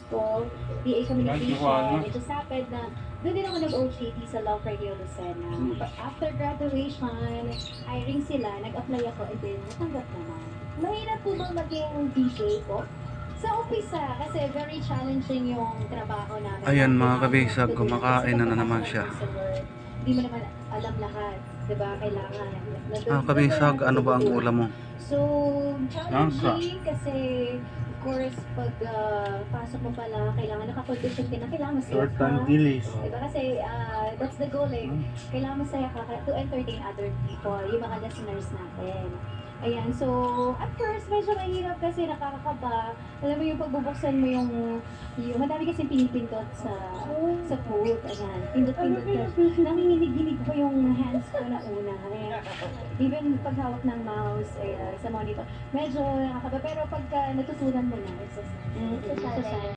school. PA communication. Medyo sapid na doon din ako nag-OJT sa Law Radio Lucena. But after graduation, hiring sila, nag-apply ako and then natanggap naman. Mahirap po bang maging DJ po? Sa umpisa, kasi very challenging yung trabaho namin. Ayan mga kabisag, kumakain na naman siya. Hindi mo naman alam lahat, diba? Kailangan. Kabisag, ano ba ang ulam mo? So, challenging kasi, of course, pag pasok mo pala, kailangan nakakondition ka na, kailangan masaya Short ka. and delays. Diba? Kasi, that's the goal eh. Kailangan masaya ka to entertain other people, yung mga listeners natin. Ayan, so, at first, medyo mahirap kasi nakakakaba. Alam mo yung pagbubuksan mo yung madami kasi pinipindot sa food. Ayan, pindot-pindot ka. Nanginginig-ginig ko yung hands ko na una. Ayan. Even paghawak ng mouse, sa monitor, medyo nakakaba. Pero pagka natutunan mo na, it's